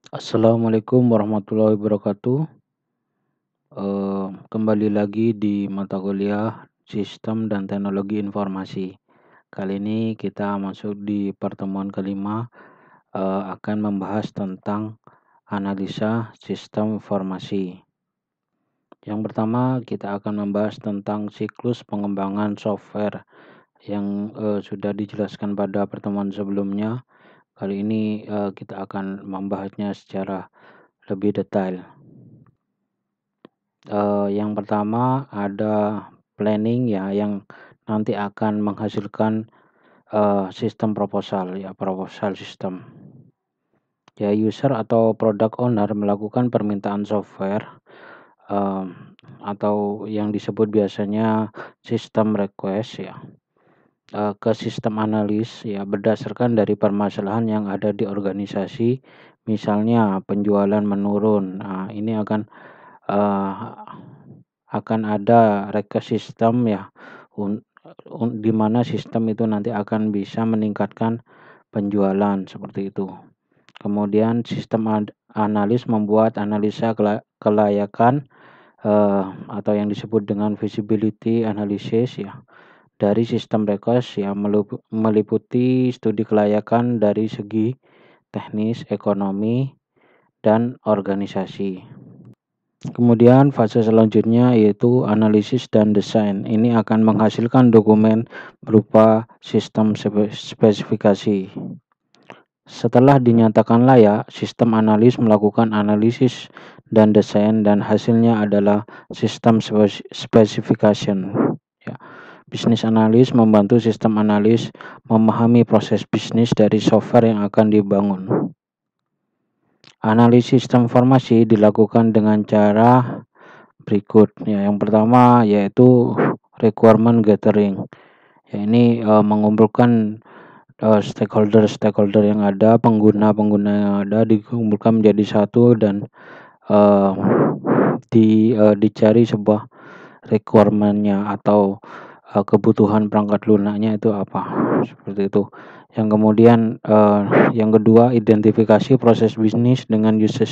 Assalamualaikum warahmatullahi wabarakatuh. Kembali lagi di mata kuliah Sistem dan Teknologi Informasi. Kali ini kita masuk di pertemuan kelima, akan membahas tentang analisa sistem informasi. Yang pertama, kita akan membahas tentang siklus pengembangan software yang sudah dijelaskan pada pertemuan sebelumnya. Kali ini kita akan membahasnya secara lebih detail. Yang pertama ada planning ya, yang nanti akan menghasilkan sistem proposal ya, proposal system. Ya, user atau product owner melakukan permintaan software atau yang disebut biasanya sistem request ya, ke sistem analis ya, berdasarkan dari permasalahan yang ada di organisasi. Misalnya penjualan menurun. Nah, ini akan ada request sistem ya, di mana sistem itu nanti akan bisa meningkatkan penjualan seperti itu. Kemudian sistem analis membuat analisa kelayakan atau yang disebut dengan feasibility analysis ya, dari sistem request ya, meliputi studi kelayakan dari segi teknis, ekonomi, dan organisasi. Kemudian fase selanjutnya yaitu analisis dan desain. Ini akan menghasilkan dokumen berupa sistem spesifikasi. Setelah dinyatakan layak, sistem analis melakukan analisis dan desain, dan hasilnya adalah sistem specification. Ya. Bisnis analis membantu sistem analis memahami proses bisnis dari software yang akan dibangun. Analisis sistem informasi dilakukan dengan cara berikut ya. Yang pertama yaitu requirement gathering. Ya, ini mengumpulkan stakeholder yang ada, pengguna yang ada, dikumpulkan menjadi satu dan dicari sebuah requirement-nya atau kebutuhan perangkat lunaknya itu apa, seperti itu. Yang kemudian yang kedua, identifikasi proses bisnis dengan use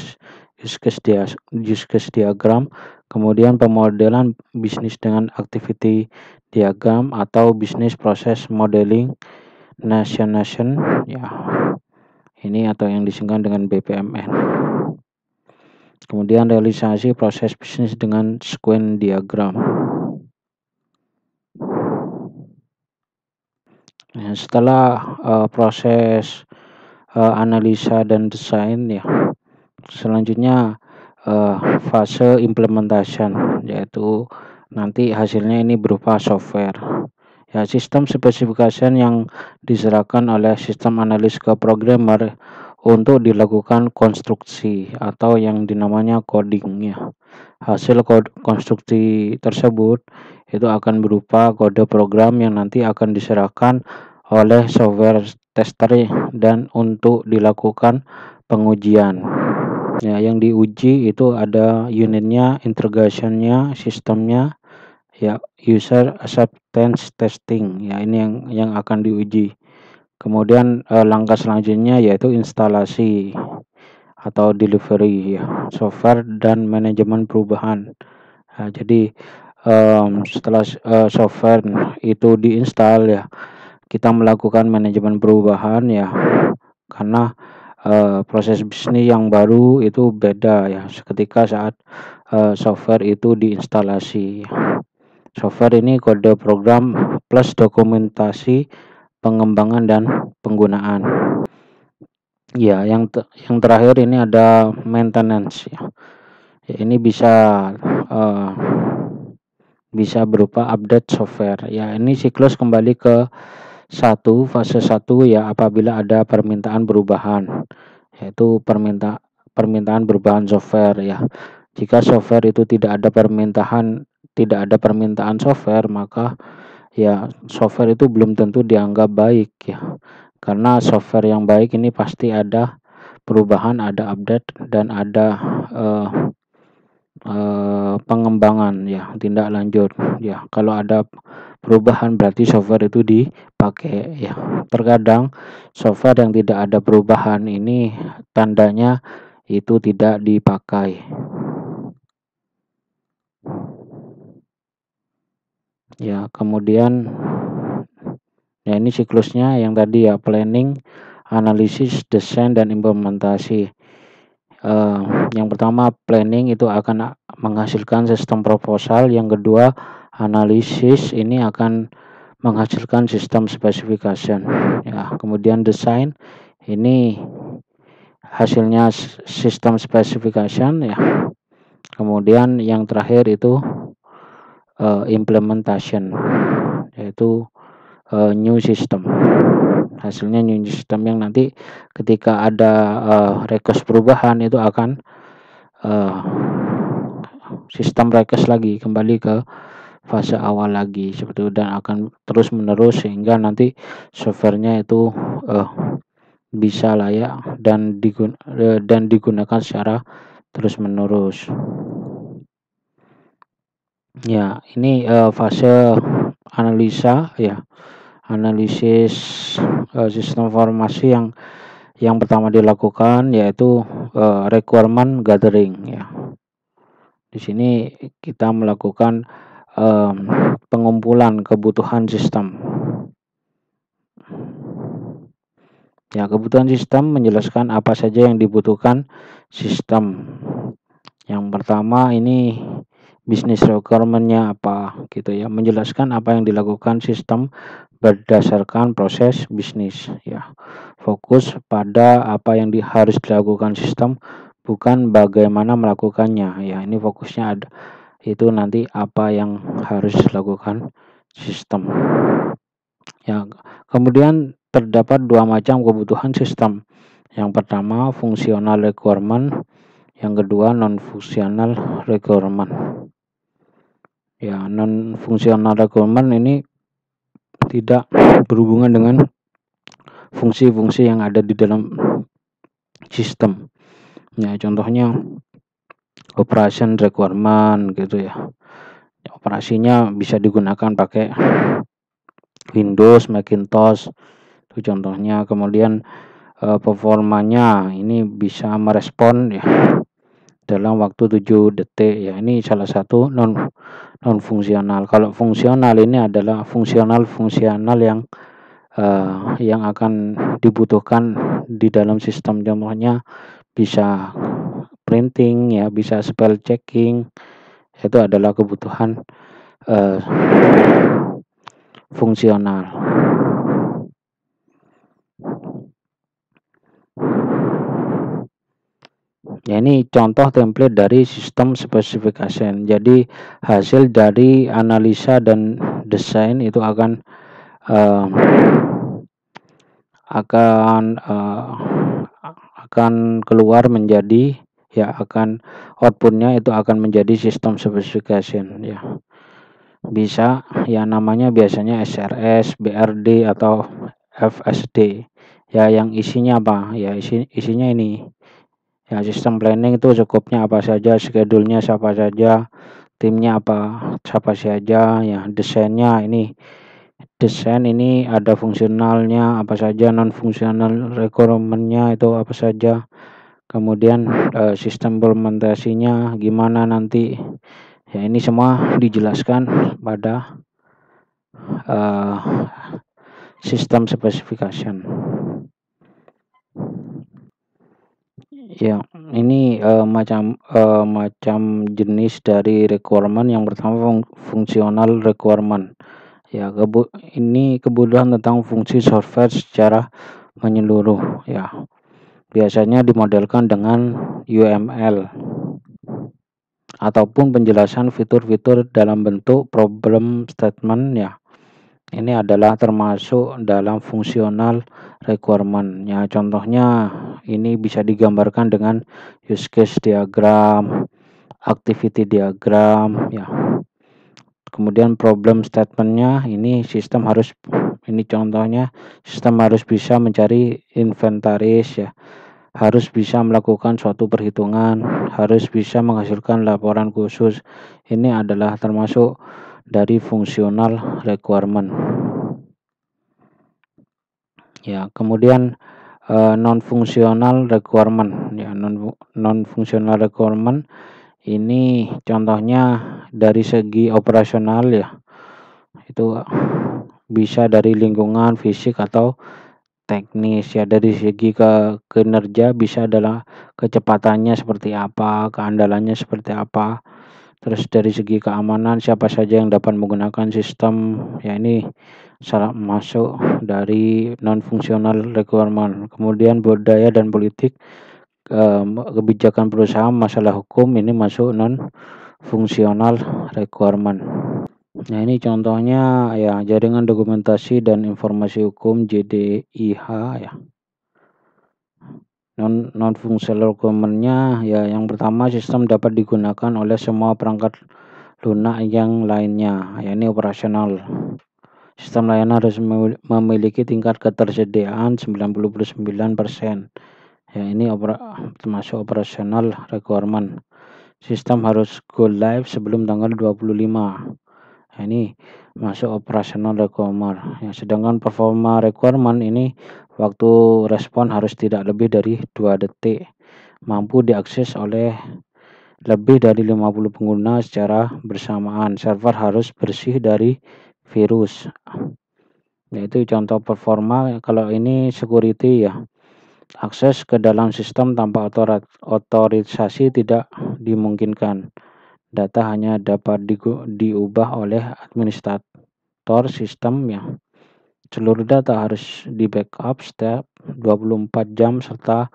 case diagram. Kemudian pemodelan bisnis dengan activity diagram atau bisnis proses modeling nation ya, ini atau yang disingkat dengan BPMN. Kemudian realisasi proses bisnis dengan sequence diagram. Nah, setelah proses analisa dan desain ya, selanjutnya fase implementation, yaitu nanti hasilnya ini berupa software. Ya, sistem specification yang diserahkan oleh sistem analis ke programmer untuk dilakukan konstruksi atau yang dinamanya coding ya. Hasil konstruksi tersebut itu akan berupa kode program yang nanti akan diserahkan oleh software tester dan untuk dilakukan pengujian. Ya, yang diuji itu ada unitnya, integrationnya, sistemnya, ya, user acceptance testing. Ya, ini yang akan diuji. Kemudian langkah selanjutnya yaitu instalasi atau delivery ya, software dan manajemen perubahan. Nah, jadi setelah software itu diinstal ya, kita melakukan manajemen perubahan ya, karena proses bisnis yang baru itu beda ya seketika saat software itu diinstalasi. Software ini kode program plus dokumentasi pengembangan dan penggunaan. Ya, yang terakhir ini ada maintenance ya. Ya, ini bisa berupa update software. Ya, ini siklus kembali ke fase 1 ya, apabila ada permintaan perubahan, yaitu permintaan perubahan software ya. Jika software itu tidak ada permintaan software, maka ya software itu belum tentu dianggap baik ya. Karena software yang baik ini pasti ada perubahan, ada update, dan ada pengembangan ya, tindak lanjut ya. Kalau ada perubahan berarti software itu dipakai ya. Terkadang software yang tidak ada perubahan ini tandanya itu tidak dipakai. Ya, kemudian ya ini siklusnya yang tadi ya, planning, analisis, desain, dan implementasi. Yang pertama planning itu akan menghasilkan sistem proposal, yang kedua analisis ini akan menghasilkan sistem specification ya, kemudian desain ini hasilnya sistem specification ya, kemudian yang terakhir itu implementation, yaitu new system. Hasilnya new system yang nanti ketika ada request perubahan itu akan sistem request lagi kembali ke fase awal lagi seperti itu, dan akan terus menerus sehingga nanti softwarenya itu bisa layak dan digunakan secara terus menerus. Ya, ini fase analisa ya, analisis sistem informasi yang pertama dilakukan yaitu requirement gathering ya. Di sini kita melakukan pengumpulan kebutuhan sistem. Ya, kebutuhan sistem menjelaskan apa saja yang dibutuhkan sistem. Yang pertama ini business requirement-nya apa gitu ya, menjelaskan apa yang dilakukan sistem berdasarkan proses bisnis ya. Fokus pada apa yang harus dilakukan sistem, bukan bagaimana melakukannya ya. Ini fokusnya ada itu nanti apa yang harus dilakukan sistem ya. Kemudian terdapat dua macam kebutuhan sistem. Yang pertama fungsional requirement, yang kedua non fungsional requirement ya. Non fungsional requirement ini tidak berhubungan dengan fungsi-fungsi yang ada di dalam sistem ya. Contohnya operation requirement gitu ya, operasinya bisa digunakan pakai Windows, Macintosh itu contohnya. Kemudian performanya ini bisa merespon ya dalam waktu 7 detik ya. Ini salah satu non fungsional. Kalau fungsional ini adalah fungsional yang akan dibutuhkan di dalam sistem. Contohnya bisa printing ya, bisa spell checking, itu adalah kebutuhan fungsional. Ya, ini contoh template dari sistem specification. Jadi hasil dari analisa dan desain itu akan keluar menjadi ya, akan outputnya itu akan menjadi sistem specification ya. Bisa ya, namanya biasanya SRS, BRD atau FSD ya. Yang isinya apa ya, isinya ini ya, sistem planning itu cukupnya apa saja, schedule-nya siapa saja, timnya siapa saja ya. Desainnya ini, desain ini ada fungsionalnya apa saja, non fungsional requirement-nya itu apa saja, kemudian sistem implementasinya gimana nanti ya. Ini semua dijelaskan pada sistem specification ya. Ini macam jenis dari requirement. Yang pertama fungsional requirement ya, ini kebutuhan tentang fungsi software secara menyeluruh ya. Biasanya dimodelkan dengan UML ataupun penjelasan fitur-fitur dalam bentuk problem statement ya. Ini adalah termasuk dalam fungsional requirement ya. Contohnya ini bisa digambarkan dengan use case diagram, activity diagram ya. Kemudian problem statement-nya ini contohnya sistem harus bisa mencari inventaris ya, harus bisa melakukan suatu perhitungan, harus bisa menghasilkan laporan khusus. Ini adalah termasuk dari fungsional requirement ya. Kemudian non fungsional requirement ya. Non non-functional requirement ini contohnya dari segi operasional ya, itu bisa dari lingkungan fisik atau teknis ya. Dari segi kinerja bisa adalah kecepatannya seperti apa, keandalannya seperti apa. Terus dari segi keamanan siapa saja yang dapat menggunakan sistem ya, ini salah masuk dari non-functional requirement. Kemudian budaya dan politik, kebijakan perusahaan, masalah hukum ini masuk non-functional requirement. Nah, ini contohnya ya, jaringan dokumentasi dan informasi hukum JDIH ya. Non-functional requirement-nya ya, yang pertama sistem dapat digunakan oleh semua perangkat lunak yang lainnya, ya ini operasional. Sistem layanan harus memiliki tingkat ketersediaan 99%. Ya, ini termasuk operasional requirement. Sistem harus go live sebelum tanggal 25. Nah, ini masuk operasional requirement. Ya, sedangkan performa requirement ini waktu respon harus tidak lebih dari 2 detik. Mampu diakses oleh lebih dari 50 pengguna secara bersamaan. Server harus bersih dari virus. Yaitu contoh performa. Kalau ini security ya, akses ke dalam sistem tanpa otorisasi tidak dimungkinkan. Data hanya dapat diubah oleh administrator sistem ya. Seluruh data harus di backup setiap 24 jam serta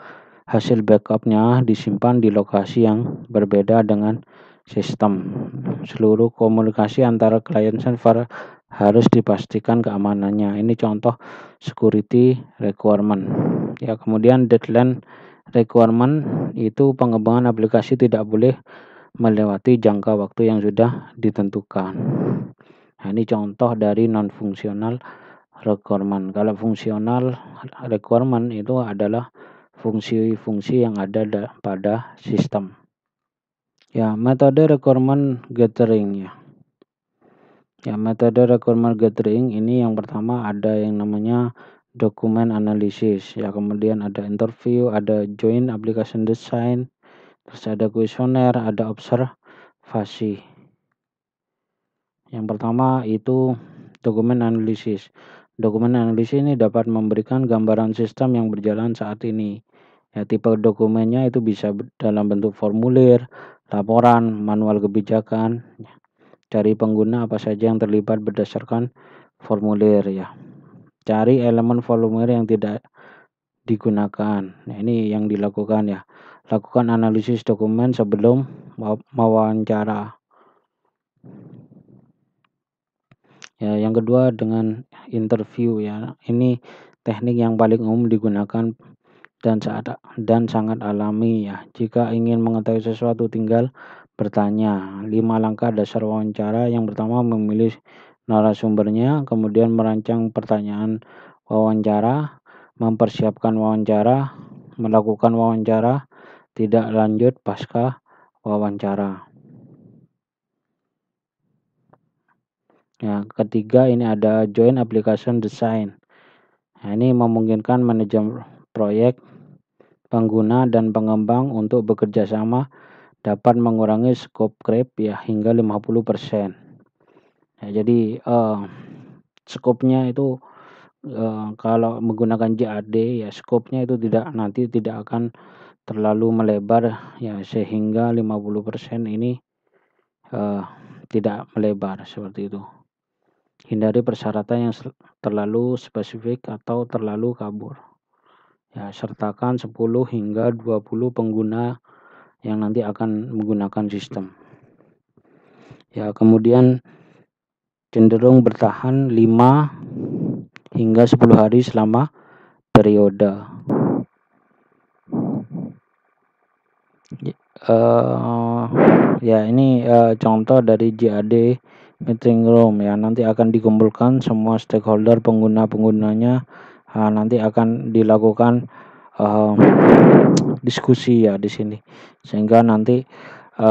hasil backupnya disimpan di lokasi yang berbeda dengan sistem. Seluruh komunikasi antara klien server harus dipastikan keamanannya. Ini contoh security requirement. Ya, kemudian deadline requirement itu pengembangan aplikasi tidak boleh melewati jangka waktu yang sudah ditentukan. Nah, ini contoh dari non-functional requirement. Kalau fungsional requirement itu adalah fungsi-fungsi yang ada pada sistem. Ya, metode requirement gathering ya. Ya, metode requirement gathering ini yang pertama ada yang namanya dokumen analisis ya, kemudian ada interview, ada joint application design, terus ada kuesioner, ada observasi. Yang pertama itu dokumen analisis. Dokumen analisis ini dapat memberikan gambaran sistem yang berjalan saat ini. Ya, tipe dokumennya itu bisa dalam bentuk formulir, laporan, manual kebijakan. Cari pengguna apa saja yang terlibat berdasarkan formulir ya. Cari elemen formulir yang tidak digunakan. Nah, ini yang dilakukan ya. Lakukan analisis dokumen sebelum wawancara. Ya, yang kedua dengan interview ya. Ini teknik yang paling umum digunakan dan sangat alami ya. Jika ingin mengetahui sesuatu tinggal bertanya. 5 langkah dasar wawancara. Yang pertama memilih narasumbernya, kemudian merancang pertanyaan wawancara, mempersiapkan wawancara, melakukan wawancara, tidak lanjut pasca wawancara. Ya, ketiga ini ada joint application design. Nah, ini memungkinkan manajer proyek, pengguna dan pengembang untuk bekerja sama, dapat mengurangi scope creep ya hingga 50%. Ya, jadi scope-nya itu kalau menggunakan JAD ya, scope-nya itu nanti tidak akan terlalu melebar ya, sehingga 50% ini tidak melebar seperti itu. Hindari persyaratan yang terlalu spesifik atau terlalu kabur. Ya, sertakan 10 hingga 20 pengguna yang nanti akan menggunakan sistem. Ya, kemudian cenderung bertahan 5 hingga 10 hari selama periode. Ya, ini contoh dari JAD meeting room ya. Nanti akan dikumpulkan semua stakeholder, pengguna-penggunanya. Nanti akan dilakukan diskusi ya di sini, sehingga nanti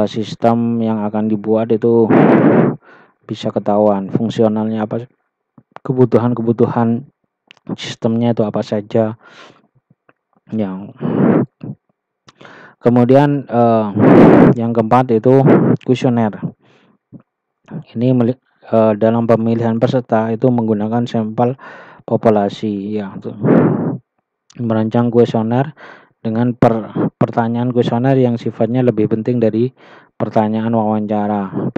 sistem yang akan dibuat itu bisa ketahuan fungsionalnya apa, kebutuhan sistemnya itu apa saja yang Kemudian yang keempat itu kuesioner. Ini dalam pemilihan peserta itu menggunakan sampel populasi ya. Merancang kuesioner dengan pertanyaan kuesioner yang sifatnya lebih penting dari pertanyaan wawancara.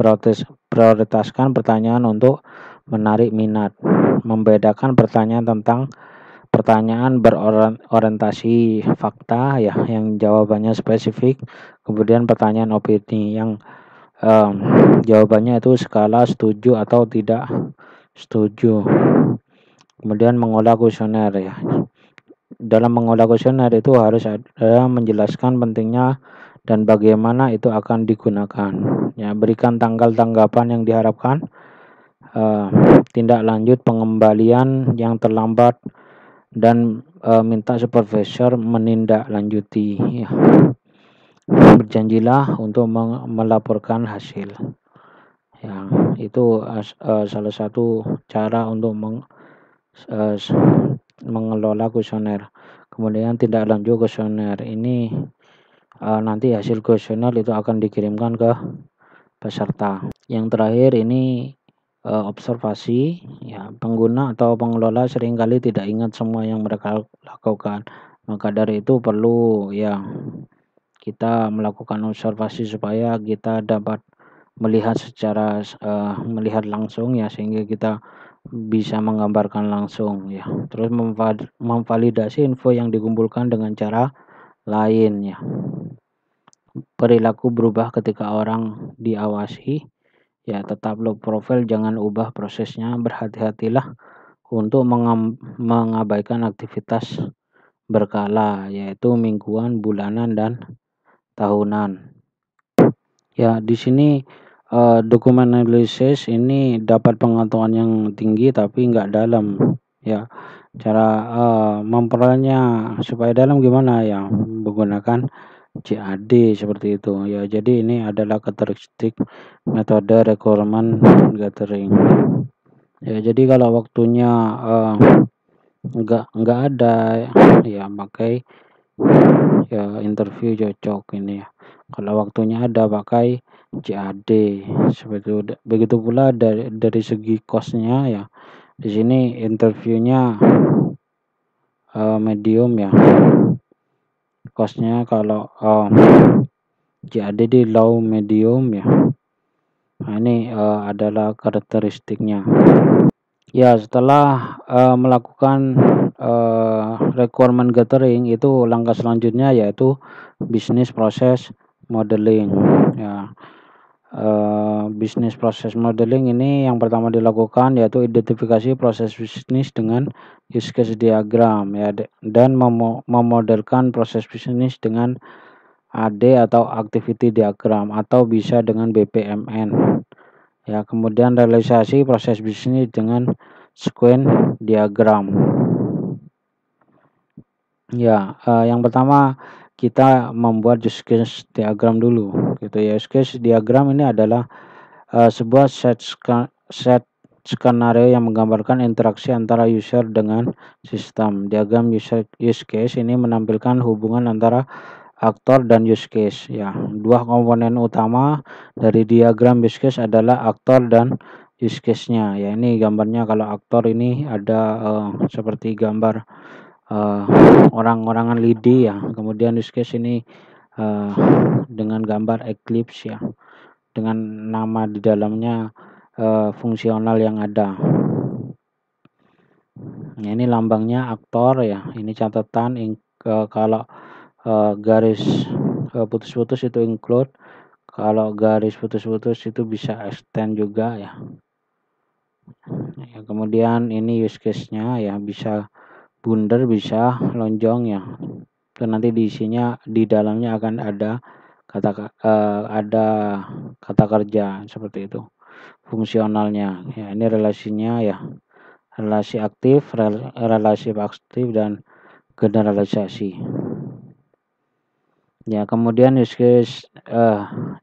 Prioritaskan pertanyaan untuk menarik minat. Membedakan pertanyaan berorientasi fakta ya yang jawabannya spesifik, kemudian pertanyaan opini yang jawabannya itu skala setuju atau tidak setuju. Kemudian mengolah kuesioner ya. Dalam mengolah kuesioner itu harus ada menjelaskan pentingnya dan bagaimana itu akan digunakan. Ya, berikan tanggal tanggapan yang diharapkan, tindak lanjut pengembalian yang terlambat, dan minta supervisor menindaklanjuti. Ya. Berjanjilah untuk melaporkan hasil. Ya, itu salah satu cara untuk mengelola kuesioner. Kemudian tindak lanjut kuesioner ini nanti hasil kuesioner itu akan dikirimkan ke peserta. Yang terakhir ini observasi ya, pengguna atau pengelola seringkali tidak ingat semua yang mereka lakukan. Maka dari itu perlu ya kita melakukan observasi supaya kita dapat melihat melihat langsung ya, sehingga kita bisa menggambarkan langsung ya. Terus memvalidasi info yang dikumpulkan dengan cara lain ya. Perilaku berubah ketika orang diawasi ya, tetap low profile, jangan ubah prosesnya. Berhati-hatilah untuk mengabaikan aktivitas berkala, yaitu mingguan, bulanan, dan tahunan. Ya, di sini dokumen analisis ini dapat pengetahuan yang tinggi tapi nggak dalam ya. Cara memperolehnya supaya dalam gimana ya, menggunakan CAD seperti itu ya. Jadi ini adalah karakteristik metode requirement gathering ya. Jadi kalau waktunya nggak ada ya, pakai ya interview cocok ini ya. Kalau waktunya ada pakai CAD seperti itu. Begitu pula dari segi costnya ya. Di sini interviewnya medium ya. Costnya kalau CAD di low medium ya. Nah, ini adalah karakteristiknya. Ya, setelah melakukan requirement gathering, itu langkah selanjutnya yaitu business process modeling ya. Business process modeling ini yang pertama dilakukan yaitu identifikasi proses bisnis dengan use case diagram ya, dan memodelkan proses bisnis dengan AD atau activity diagram atau bisa dengan BPMN ya. Kemudian realisasi proses bisnis dengan sequence diagram ya. Yang pertama kita membuat use case diagram dulu gitu ya. Use case diagram ini adalah sebuah set skenario yang menggambarkan interaksi antara user dengan sistem. Diagram use case ini menampilkan hubungan antara aktor dan use case ya. Dua komponen utama dari diagram use case adalah aktor dan use case-nya ya. Ini gambarnya, kalau aktor ini ada seperti gambar orang-orangan lidi ya. Kemudian use case ini dengan gambar Eclipse ya, dengan nama di dalamnya fungsional yang ada. Nah, ini lambangnya aktor ya. Ini catatan kalau garis putus-putus itu include, kalau garis putus-putus itu bisa extend juga ya. Kemudian ini use case-nya ya, bisa bundar, bisa lonjong ya. Itu nanti diisinya di dalamnya akan ada kata kerja seperti itu. Fungsionalnya ya, ini relasinya ya, relasi aktif, relasi aktif, dan generalisasi ya. Kemudian use case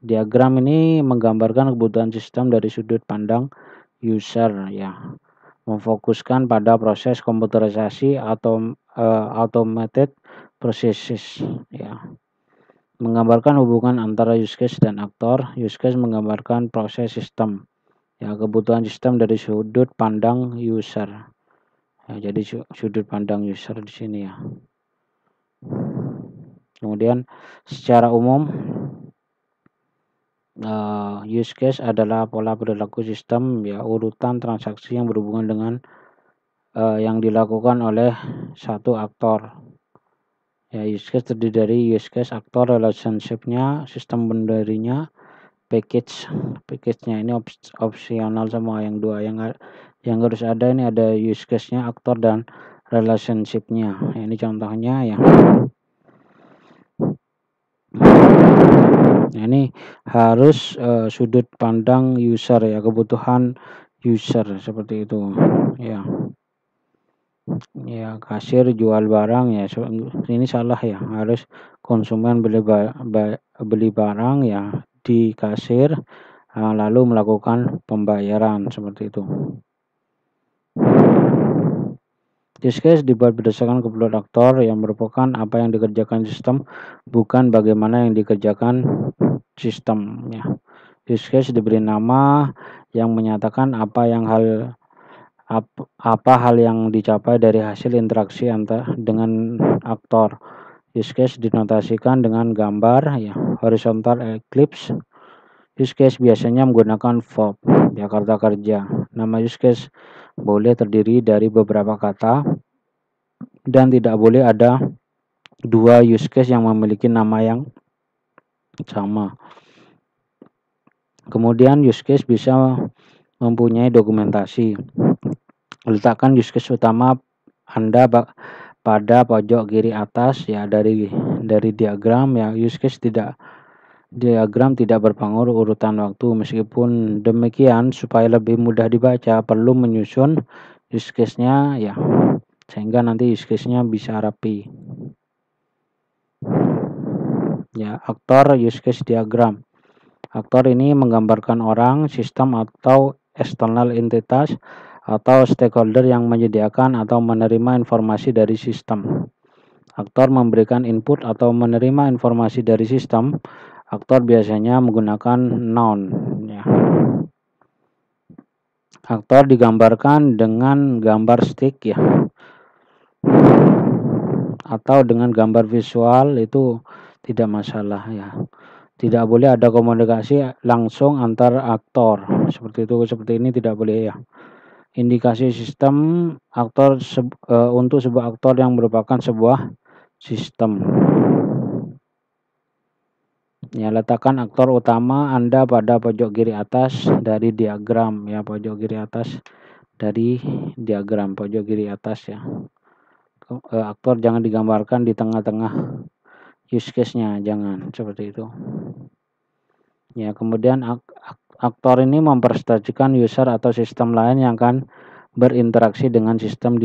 diagram ini menggambarkan kebutuhan sistem dari sudut pandang user ya, memfokuskan pada proses komputerisasi atau automated processes ya. menggambarkan hubungan antara use case dan aktor. Use case menggambarkan proses sistem, ya, kebutuhan sistem dari sudut pandang user. Ya, jadi sudut pandang user di sini ya. Kemudian secara umum use case adalah pola perilaku sistem, ya, urutan transaksi yang berhubungan dengan yang dilakukan oleh satu aktor. Ya, use case terdiri dari use case, aktor, relationship-nya, sistem pendirinya, package-nya ini opsional semua, yang dua yang harus ada ini ada use case-nya, aktor, dan relationship-nya. Ya, ini contohnya ya. Nah, ini harus sudut pandang user, ya, kebutuhan user seperti itu ya. Ya, kasir jual barang, ya, ini salah ya, harus konsumen beli barang ya di kasir, lalu melakukan pembayaran seperti itu. Use case dibuat berdasarkan kebutuhan aktor yang merupakan apa yang dikerjakan sistem, bukan bagaimana yang dikerjakan sistem ya. Use case diberi nama yang menyatakan apa hal yang dicapai dari hasil interaksi dengan aktor. Use case dinotasikan dengan gambar ya, horizontal ellipse. Use case biasanya menggunakan verb, ya, kata kerja. Nama use case boleh terdiri dari beberapa kata dan tidak boleh ada dua use case yang memiliki nama yang sama. Kemudian use case bisa mempunyai dokumentasi. Letakkan use case utama Anda pada pojok kiri atas ya dari diagram ya. Use case diagram tidak berpengaruh urutan waktu. Meskipun demikian, supaya lebih mudah dibaca perlu menyusun use case-nya ya, sehingga nanti use case-nya bisa rapi. Ya, aktor use case diagram. Aktor ini menggambarkan orang, sistem, atau eksternal entitas atau stakeholder yang menyediakan atau menerima informasi dari sistem. Aktor memberikan input atau menerima informasi dari sistem. Aktor biasanya menggunakan noun ya. Aktor digambarkan dengan gambar stick ya, atau dengan gambar visual, itu tidak masalah ya. Tidak boleh ada komunikasi langsung antar aktor seperti ini tidak boleh ya. Indikasi sistem aktor untuk sebuah aktor yang merupakan sebuah sistem. Ya, letakkan aktor utama Anda pada pojok kiri atas dari diagram ya, pojok kiri atas dari diagram, pojok kiri atas ya. Aktor jangan digambarkan di tengah-tengah use case-nya, jangan seperti itu. Ya, kemudian aktor ini mempresentasikan user atau sistem lain yang akan berinteraksi dengan sistem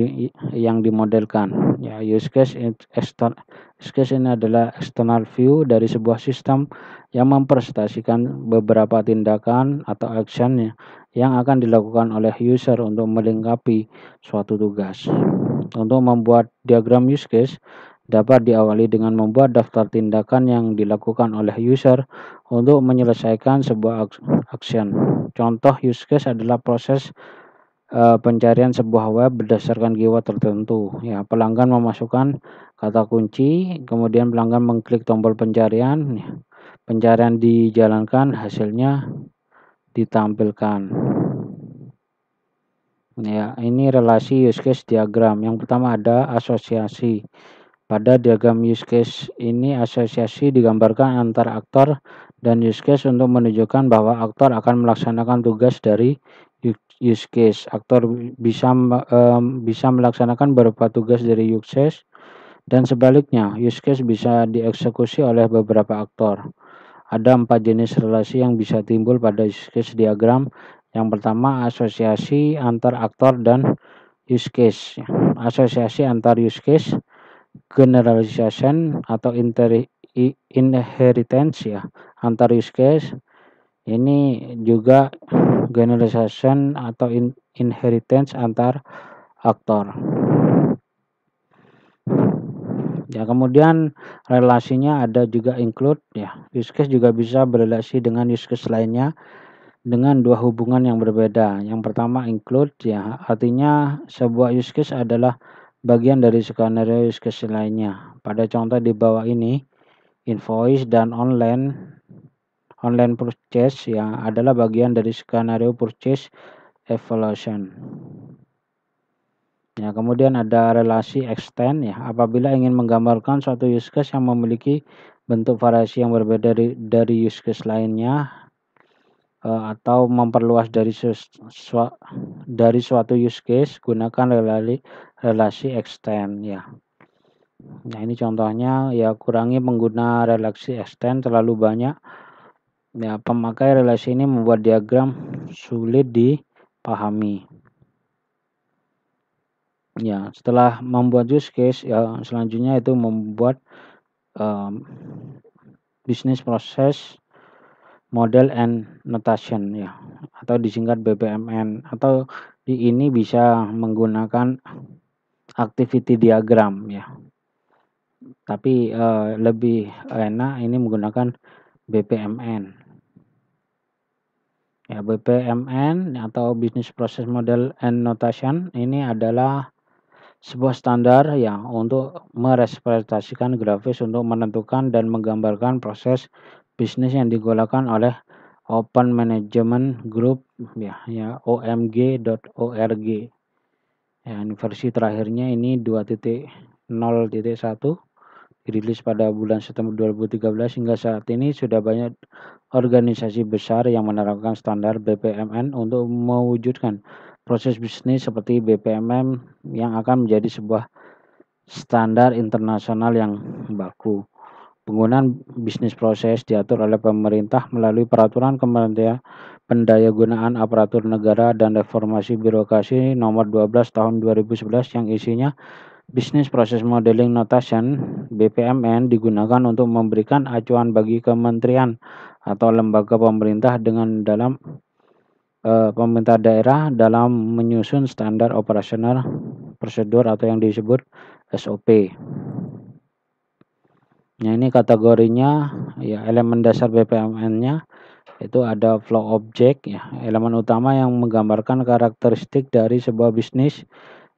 yang dimodelkan. Ya, use case ini adalah external view dari sebuah sistem yang mempresentasikan beberapa tindakan atau action yang akan dilakukan oleh user untuk melengkapi suatu tugas. Untuk membuat diagram use case dapat diawali dengan membuat daftar tindakan yang dilakukan oleh user untuk menyelesaikan sebuah action. Contoh use case adalah proses pencarian sebuah web berdasarkan keyword tertentu. Ya, pelanggan memasukkan kata kunci, kemudian pelanggan mengklik tombol pencarian, ya, pencarian dijalankan, hasilnya ditampilkan. Ya, ini relasi use case diagram. Yang pertama ada asosiasi. Pada diagram use case ini asosiasi digambarkan antara aktor dan use case untuk menunjukkan bahwa aktor akan melaksanakan tugas dari use case. Aktor bisa melaksanakan beberapa tugas dari use case dan sebaliknya, use case bisa dieksekusi oleh beberapa aktor. Ada 4 jenis relasi yang bisa timbul pada use case diagram. Yang pertama, asosiasi antar aktor dan use case. Asosiasi antar use case, generalization atau inheritance ya antar use case. Ini juga generalization atau inheritance antar aktor. Ya, kemudian relasinya ada juga include ya. Use case juga bisa berelasi dengan use case lainnya dengan dua hubungan yang berbeda. Yang pertama include ya, artinya sebuah use case adalah bagian dari skenario use case lainnya. Pada contoh di bawah ini, invoice dan online purchase ya adalah bagian dari skenario purchase evaluation. Ya, kemudian ada relasi extend ya, apabila ingin menggambarkan suatu use case yang memiliki bentuk variasi yang berbeda dari use case lainnya, atau memperluas dari suatu use case, gunakan relasi extend ya. Nah, ini contohnya ya, kurangi pengguna relasi extend terlalu banyak. Ya, pemakai relasi ini membuat diagram sulit dipahami. Ya, setelah membuat use case ya, selanjutnya itu membuat business process model and notation ya, atau disingkat BPMN, atau ini bisa menggunakan activity diagram ya. Tapi lebih enak ini menggunakan BPMN. Ya, BPMN atau Business Process Model and Notation ini adalah sebuah standar ya untuk merepresentasikan grafis untuk menentukan dan menggambarkan proses bisnis yang digunakan oleh Open Management Group ya omg.org. Ya, versi terakhirnya ini 2.0.1 dirilis pada bulan September 2013. Hingga saat ini sudah banyak organisasi besar yang menerapkan standar BPMN untuk mewujudkan proses bisnis seperti BPMN yang akan menjadi sebuah standar internasional yang baku. Penggunaan bisnis proses diatur oleh pemerintah melalui peraturan Kementerian Pendayagunaan Aparatur Negara dan Reformasi Birokrasi nomor 12 tahun 2011 yang isinya Business Process Modeling Notation (BPMN) digunakan untuk memberikan acuan bagi kementerian atau lembaga pemerintah dalam pemerintah daerah dalam menyusun standar operasional prosedur atau yang disebut SOP. Nah, ini kategorinya ya, elemen dasar BPMN-nya itu ada flow object ya, elemen utama yang menggambarkan karakteristik dari sebuah bisnis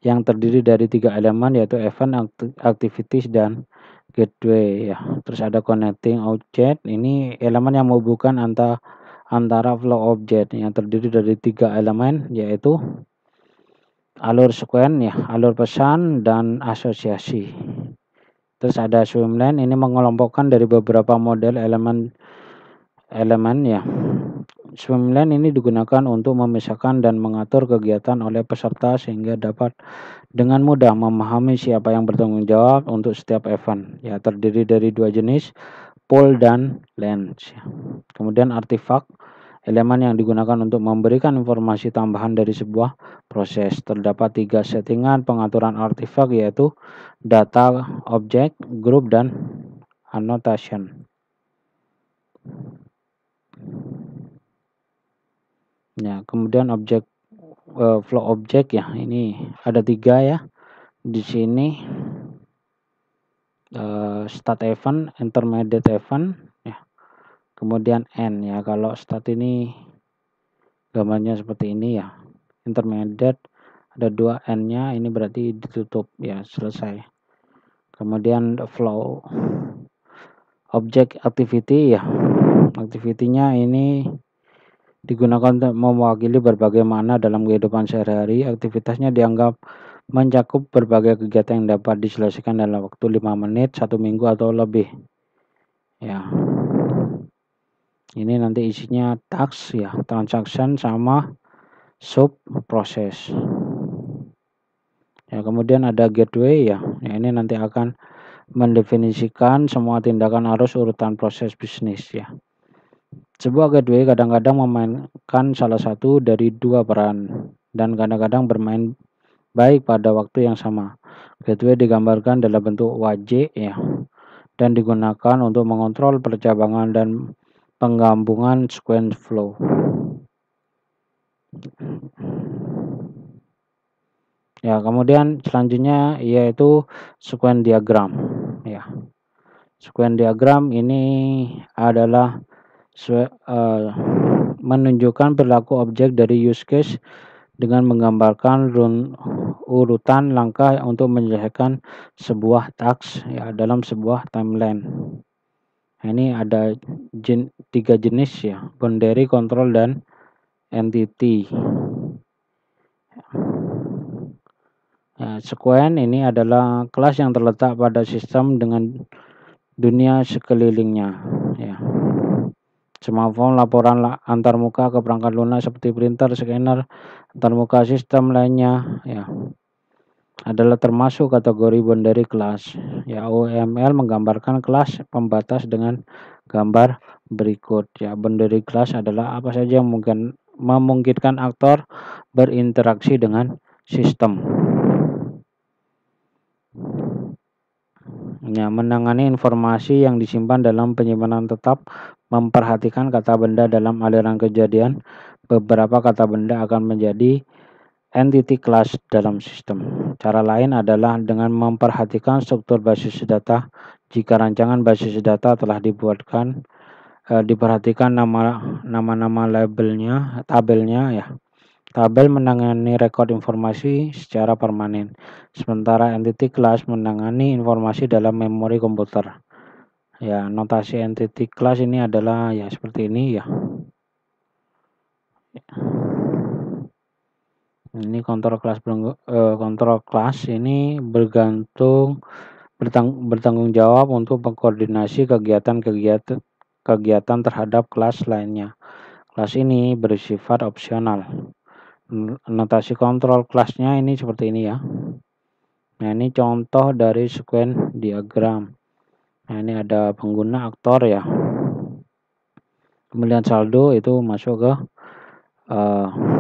yang terdiri dari 3 elemen, yaitu event, activities, dan gateway ya. Terus ada connecting object, ini elemen yang menghubungkan antara flow object yang terdiri dari 3 elemen, yaitu alur sequence ya, alur pesan, dan asosiasi. Terus ada swimlane, ini mengelompokkan dari beberapa model elemen ya. Swimlane ini digunakan untuk memisahkan dan mengatur kegiatan oleh peserta sehingga dapat dengan mudah memahami siapa yang bertanggung jawab untuk setiap event. Ya, terdiri dari 2 jenis, pool dan lens. Kemudian artifak, elemen yang digunakan untuk memberikan informasi tambahan dari sebuah proses. Terdapat 3 settingan pengaturan artifak, yaitu data, object, group, dan annotation. Ya, kemudian objek flow object ya, ini ada 3 ya. Di sini start event, intermediate event ya. Kemudian end ya. Kalau start ini gambarnya seperti ini ya. Intermediate ada 2 end-nya, ini berarti ditutup ya, selesai. Kemudian flow object activity ya. Activity-nya ini digunakan untuk mewakili berbagai makna dalam kehidupan sehari-hari. Aktivitasnya dianggap mencakup berbagai kegiatan yang dapat diselesaikan dalam waktu 5 menit, 1 minggu, atau lebih. Ya. Ini nanti isinya task ya, transaction, sama sub proses. Ya, kemudian ada gateway ya. Ini nanti akan mendefinisikan semua tindakan arus urutan proses bisnis ya. Sebuah gateway kadang-kadang memainkan salah satu dari 2 peran dan kadang-kadang bermain baik pada waktu yang sama. Gateway digambarkan dalam bentuk wajik ya, dan digunakan untuk mengontrol percabangan dan penggabungan sequence flow. Ya, kemudian selanjutnya yaitu sequence diagram. Ya, Sequence diagram ini adalah menunjukkan perilaku objek dari use case dengan menggambarkan urutan langkah untuk menyelesaikan sebuah task ya dalam sebuah timeline. Nah, ini ada 3 jenis ya, boundary, control, dan entity. Nah, sequence ini adalah kelas yang terletak pada sistem dengan dunia sekelilingnya ya. Smartphone, laporan antarmuka ke perangkat lunak seperti printer, scanner, antarmuka sistem lainnya ya adalah termasuk kategori boundary class. Ya, OML menggambarkan kelas pembatas dengan gambar berikut ya. Boundary class adalah apa saja yang memungkinkan aktor berinteraksi dengan sistem. Ya, menangani informasi yang disimpan dalam penyimpanan tetap, memperhatikan kata benda dalam aliran kejadian. Beberapa kata benda akan menjadi entity class dalam sistem. Cara lain adalah dengan memperhatikan struktur basis data. Jika rancangan basis data telah diperhatikan nama-nama labelnya, tabelnya ya. Tabel menangani rekod informasi secara permanen, sementara entity class menangani informasi dalam memori komputer. Ya, notasi entity class ini adalah ya seperti ini ya. Ini kontrol kelas ini bertanggung jawab untuk mengkoordinasi kegiatan terhadap kelas lainnya. Kelas ini bersifat opsional. Notasi kontrol kelasnya ini seperti ini ya. Nah, ini contoh dari sequence diagram. Nah, ini ada pengguna aktor ya. Kemudian saldo itu masuk ke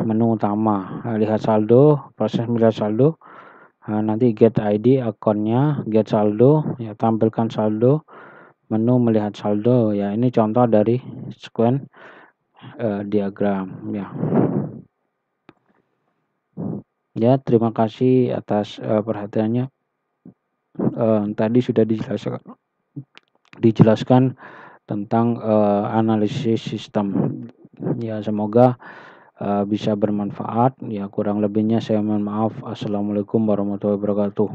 menu utama. Lihat saldo, proses melihat saldo. Nanti get ID akunnya, get saldo, ya tampilkan saldo, menu melihat saldo. Ya, ini contoh dari sequence diagram ya. Ya, terima kasih atas perhatiannya. Tadi sudah dijelaskan tentang analisis sistem. Ya, semoga bisa bermanfaat. Ya, kurang lebihnya saya mohon maaf. Assalamualaikum warahmatullahi wabarakatuh.